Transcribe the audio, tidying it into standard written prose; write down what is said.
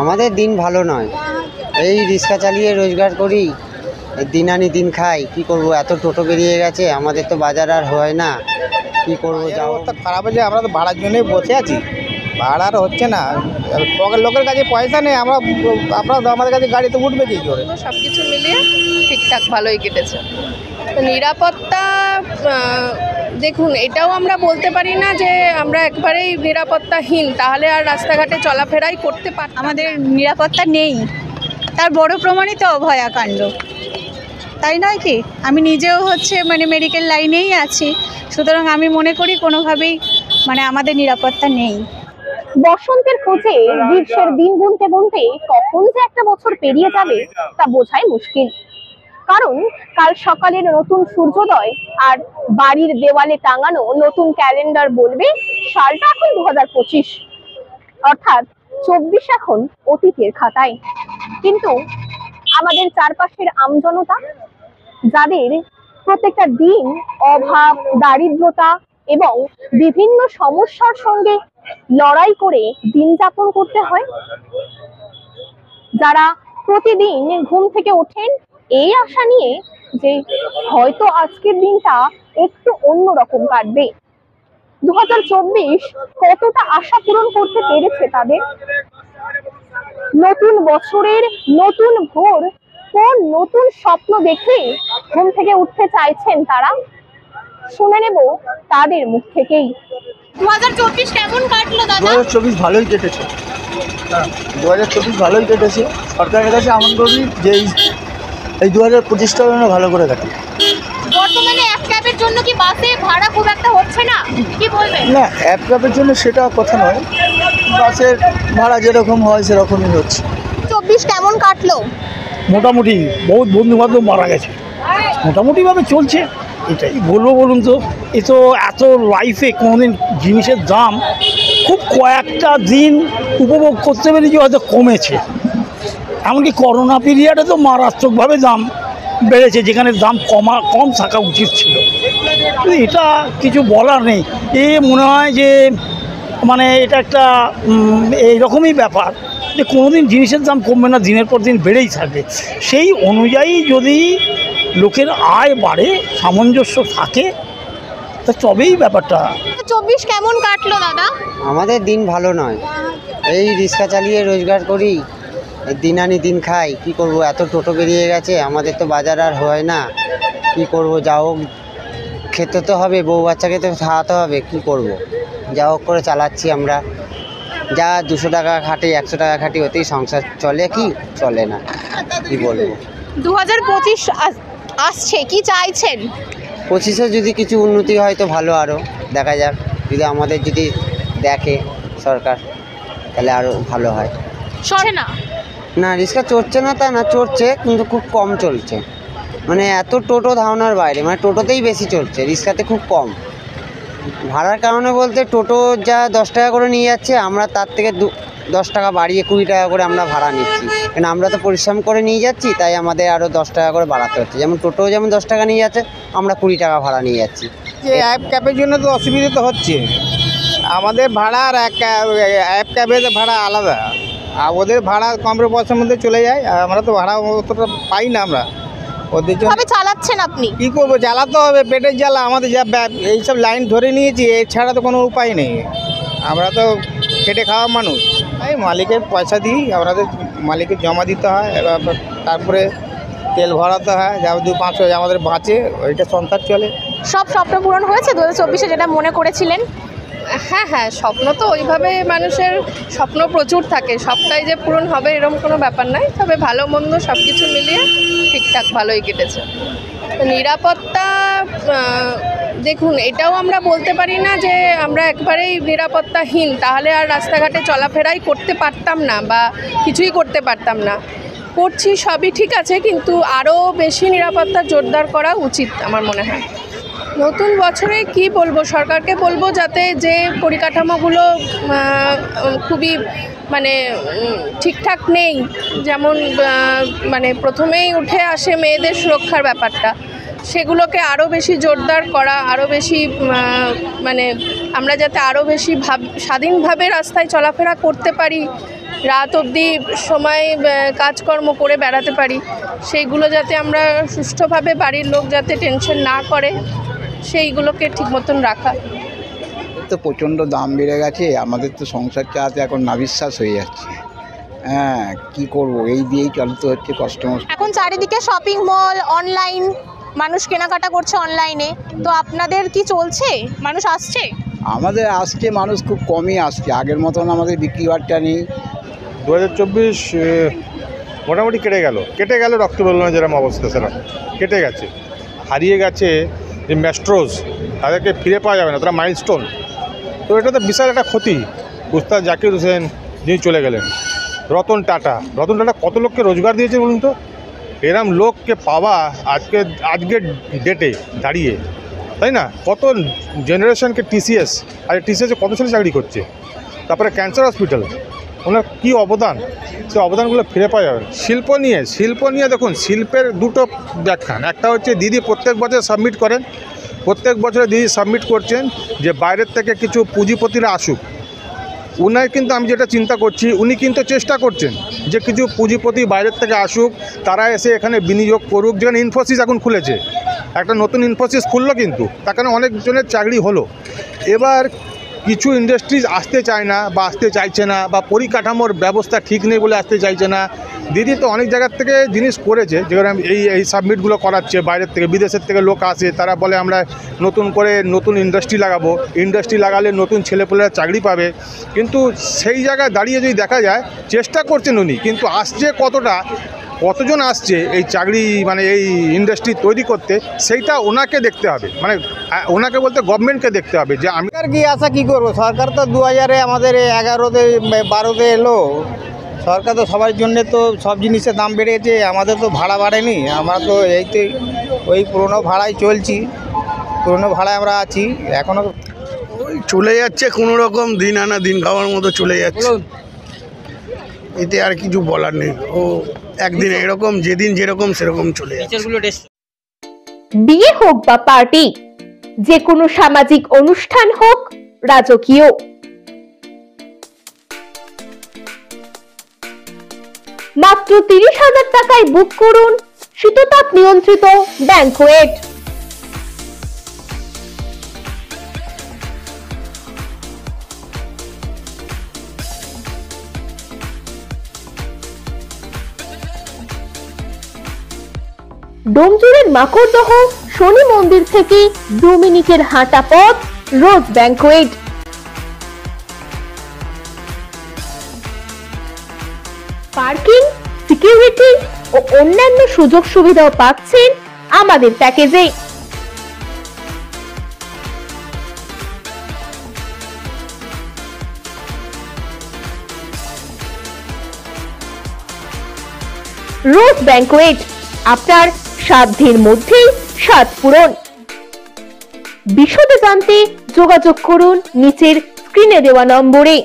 আমাদের দিন ভালো নয়, এই রিক্সা চালিয়ে রোজগার করি, দিন আনি দিন খাই। কি করব, এত টোটো বেরিয়ে গেছে, আমাদের তো বাজার আর হয় না, কি করব। যাও অবস্থা খারাপ হয়েছে, আমরা তো ভাড়ার জন্যই বসে আছি, ভাড়া আর হচ্ছে না। লোকের কাছে পয়সা নেই, আমাদের কাছে গাড়িতে উঠবে কি করে। সব কিছু মিলিয়ে ঠিকঠাক ভালোই কেটেছে। তো নিরাপত্তা, দেখুন এটাও আমরা বলতে পারি না যে আমরা একবারেই নিরাপত্তাহীন, তাহলে আর রাস্তাঘাটে চলাফেরাই করতে পারি। আমাদের নিরাপত্তা নেই, তার বড় প্রমাণিত অভয়াকাণ্ড, তাই নয় কি? আমি নিজেও মেডিকেল লাইনেই আছি, সুতরাং আমি মনে করি কোনোভাবেই আমাদের নিরাপত্তা নেই। বসন্তের খোঁজে গ্রীষ্মের দিন গুনতে গুনতে কখন যে একটা বছর পেরিয়ে যাবে তা বোঝাই মুশকিল। কারণ কাল সকালের নতুন সূর্যোদয় আর বাড়ির দেওয়ালে টাঙানো নতুন ক্যালেন্ডার বলবে সালটা এখন 2025, অর্থাৎ 24 এখন অতীতের খাতায়। কিন্তু আমাদের চারপাশের আমজনতা, যাদের প্রত্যেকটা দিন অভাব, দারিদ্রতা এবং বিভিন্ন সমস্যার সঙ্গে লড়াই করে দিন যাপন করতে হয়, যারা প্রতিদিন ঘুম থেকে ওঠেন এই আশা নিয়ে যে হয়তো আজকের দিনটা একটু অন্যরকম কাটবে, 2024 কতটা আশা পূরণ করতে পেরেছে তাদের? নতুন বছরের নতুন ভোর কোন নতুন স্বপ্ন দেখে ঘুম থেকে উঠতে চাইছেন তারা? শুনে নেব তাদের মুখ থেকেই। 2024 কেমন কাটলো দাদা? 2024 ভালোই কেটেছে, 2024 ভালোই কেটেছে। সরকারের কাছে আমন করি যে এই 2025টা ভালো করে কাটে। বর্তমানে অ্যাপ ক্যাবের জন্য কি বাসে ভাড়া খুব একটা হচ্ছে না, কি বলবেন? না, অ্যাপ ক্যাবের জন্য সেটা কথা নয়, বাসের ভাড়া যেরকম হয় সেরকমই হচ্ছে। 24 কেমন কাটলো? মোটামুটি বহুত বন্ধুবান্ধব মারা গেছে, মোটামুটিভাবে চলছে। এটাই বলবো, বলুন তো, এ তো এত লাইফে কোনোদিন জিনিসের দাম খুব কয়েকটা দিন উপভোগ করতে পেরেছি, হয়তো কমেছে। এমনকি করোনা পিরিয়ডে তো মারাত্মকভাবে দাম বেড়েছে, যেখানে দাম কম থাকা উচিত ছিল। এটা কিছু বলার নেই। মনে হয় যে এটা একটা এইরকমই ব্যাপার যে কোনোদিন জিনিসের দাম কমবে না, দিনের পর দিন বেড়েই থাকবে। সেই অনুযায়ী যদি লোকের আয় বাড়ে, সামঞ্জস্য থাকে, তা তবেই ব্যাপারটা। 24 কেমন কাটলো দাদা? আমাদের দিন ভালো নয়, এই রিক্সা চালিয়ে রোজগার করি, দিন আনি দিন খাই। কি করব, এত টোটো বেরিয়ে গেছে, আমাদের তো বাজার আর হয় না, কি করব। যাও খেতে তো হবে, বউ বাচ্চাকে তো খাওয়াতে হবে, কি করব। যা হোক করে চালাচ্ছি আমরা, যা 200 টাকা খাটি, 100 টাকা খাটি, ওতেই সংসার চলে, কি চলে না, কি বলবো। 2025 আসছে, কি চাইছেন? 25-এ যদি কিছু উন্নতি হয় তো ভালো, আরও দেখা যাক, যদি আমাদের যদি দেখে সরকার তাহলে আরও ভালো হয়। চলে না? না, রিক্সা চড়ছে না তা না, চড়ছে কিন্তু খুব কম চলছে। এত টোটো ধারণার বাইরে, টোটোতেই বেশি চলছে, রিক্সাতে খুব কম। ভাড়ার কারণে বলতে টোটো যা 10 টাকা করে নিয়ে যাচ্ছে, আমরা তার থেকে 10 টাকা বাড়িয়ে 20 টাকা করে আমরা ভাড়া নিচ্ছি, কারণ আমরা তো পরিশ্রম করে নিয়ে যাচ্ছি, তাই আমাদের আরও 10 টাকা করে বাড়াতে হচ্ছে। যেমন টোটো যেমন 10 টাকা নিয়ে যাচ্ছে, আমরা 20 টাকা ভাড়া নিয়ে যাচ্ছি। যে অ্যাপ ক্যাবের জন্য তো অসুবিধা তো হচ্ছে, আমাদের ভাড়া আর অ্যাপ ক্যাবের ভাড়া আলাদা, আর ওদের ভাড়া কম পয়সার মধ্যে চলে যায়, আর আমরা তো ভাড়া অতটা পাই না। আমরা ওদের জন্য কিভাবে চালাচ্ছেন আপনি? কী করবো, চালাতে হবে, পেটের জ্বালা আমাদের, যা এইসব লাইন ধরে নিয়েছি, এছাড়া তো কোনো উপায় নেই। আমরা তো খেটে খাওয়া মানুষ, এই মালিকের পয়সা দিই, আমাদের মালিককে জমা দিতে হয়, এবার তারপরে তেল ভরাতে হয়, যা 2-500 আমাদের বাঁচে, ওইটা সংসার চলে। সব স্বপ্ন পূরণ হয়েছে 2024-এ যেটা মনে করেছিলেন? হ্যাঁ, স্বপ্ন তো ওইভাবে, মানুষের স্বপ্ন প্রচুর থাকে, সবটাই যে পূরণ হবে এরকম কোনো ব্যাপার নয়, তবে ভালো মন্দ সব কিছু মিলিয়ে ঠিকঠাক ভালোই কেটেছে। তো নিরাপত্তা, দেখুন এটাও আমরা বলতে পারি না যে আমরা একবারেই নিরাপত্তাহীন, তাহলে আর রাস্তাঘাটে চলাফেরাই করতে পারতাম না বা কিছুই করতে পারতাম না। করছি, সবই ঠিক আছে, কিন্তু আরও বেশি নিরাপত্তা জোরদার করা উচিত আমার মনে হয়। নতুন বছরে কি বলবো, সরকারকে বলবো যাতে যে পরিকাঠামোগুলো খুবই ঠিকঠাক নেই, যেমন প্রথমেই উঠে আসে মেয়েদের সুরক্ষার ব্যাপারটা, সেগুলোকে আরও বেশি জোরদার করা, আরও বেশি আমরা যাতে আরও বেশি স্বাধীনভাবে রাস্তায় চলাফেরা করতে পারি, রাত অবধি সময় কাজকর্ম করে বেড়াতে পারি, সেইগুলো যাতে আমরা সুষ্ঠুভাবে বাড়ির লোক যাতে টেনশন না করে সেইগুলোকে ঠিক মতন রাখা। তো প্রচণ্ড দাম বেড়ে গেছে, আমাদের তো সংসার চালাতে এখন নাভিশ্বাস হয়ে যাচ্ছে। হ্যাঁ, কি করব, এই দিয়েই চলতে হচ্ছে কষ্ট মষ্ট। এখন চারিদিকে শপিং মল, অনলাইন, মানুষ কেনাকাটা করছে অনলাইনে, তো আপনাদের কি চলছে? মানুষ আসছে? আমাদের আসছে, মানুষ খুব কমই আসছে, আগের মতন আমাদের বিক্রি বাট্টা নেই। 2024 মোটামুটি কেটে গেল রক্ত বেলুনের যেরকম অবস্থা সেরকম কেটে গেছে। হারিয়ে গেছে যে ম্যাস্ট্রোজ, তাদেরকে ফিরে পাওয়া যাবে না, তারা মাইলস্টোন। তো এটা তো বিশাল একটা ক্ষতি। উস্তাদ জাকির হোসেন যিনি চলে গেলেন, রতন টাটা কত লোককে রোজগার দিয়েছে বলুন তো? এরম লোককে পাওয়া আজকের ডেটে দাঁড়িয়ে, তাই না? কত জেনারেশনকে টিসিএস, আর টিসিএসে কত ছেলে চাকরি করছে। তারপরে ক্যান্সার হসপিটাল, ওনার কী অবদান, সেই অবদানগুলো ফিরে পাওয়া যাবে। শিল্প নিয়ে দেখুন, শিল্পের দুটো ব্যাখ্যান। একটা হচ্ছে দিদি প্রত্যেক বছর সাবমিট করেন, প্রত্যেক বছরে দিদি সাবমিট করছেন যে বাইরের থেকে কিছু পুঁজিপতিরা আসুক। উনার কিন্তু আমি যেটা চিন্তা করছি, উনি কিন্তু চেষ্টা করছেন যে কিছু পুঁজিপতি বাইরের থেকে আসুক, তারা এসে এখানে বিনিয়োগ করুক। যেখানে ইনফোসিস এখন খুলেছে, একটা নতুন ইনফোসিস খুললো, কিন্তু তার কারণে অনেকজনের চাকরি হলো। এবার কিছু ইন্ডাস্ট্রিজ আসতে চায় না বা আসতে চাইছে না, বা পরিকাঠামোর ব্যবস্থা ঠিক নেই বলে আসতে চাইছে না। দিদি তো অনেক জায়গার থেকে জিনিস করেছে, যেখানে এই সাবমিটগুলো করাচ্ছে, বাইরের থেকে বিদেশের থেকে লোক আসে, তারা বলে আমরা নতুন ইন্ডাস্ট্রি লাগাবো, ইন্ডাস্ট্রি লাগালে নতুন ছেলেপুলেরা চাকরি পাবে। কিন্তু সেই জায়গায় দাঁড়িয়ে যদি দেখা যায়, চেষ্টা করছেন উনি, কিন্তু আসছে কতজন আসছে এই চাকরি মানে এই ইন্ডাস্ট্রি তৈরি করতে, সেইটা ওনাকে দেখতে হবে। মানে ওনাকে বলতে গভর্নমেন্টকে দেখতে হবে যে আমি সরকার কি আশা কী করবো? সরকার তো 2000-এ আমাদের 11-তে 12-তে এলো। সরকার তো সবার জন্যে তো সব জিনিসের দাম বেড়েছে, আমাদের তো ভাড়া বাড়েনি। আমরা তো ওই পুরনো ভাড়ায় চলছি, পুরনো ভাড়ায় আমরা আছি এখনও। ওই চলে যাচ্ছে কোনো রকম, দিন আনা দিন খাওয়ার মতো চলে যাচ্ছে। এতে আর কিছু বলার নেই, ও একদিন এরকম, যেদিন যেরকম সেরকম চলে যাচ্ছে। বিয়ে হোক বা পার্টি, যে কোনো সামাজিক অনুষ্ঠান হোক, রাজকীয়, মাত্র 30,000 টাকায় বুক করুন শীততাপ নিয়ন্ত্রিত ব্যাংকোয়েট। ডোমজুড়ের মাকড়দহ শনি মন্দির থেকে 2 মিনিটের হাঁটা পথ রোজ ব্যাংকোয়েট। পার্কিং, সিকিউরিটি ও অন্যান্য সুযোগ সুবিধাও পাচ্ছেন আমাদের প্যাকেজে। রোজ ব্যাংকোয়েট, আপনার সাধ্যের মধ্যেই স্বাদ পূরণ। বিশদে জানতে যোগাযোগ করুন নিচের স্ক্রিনে দেওয়া নম্বরে।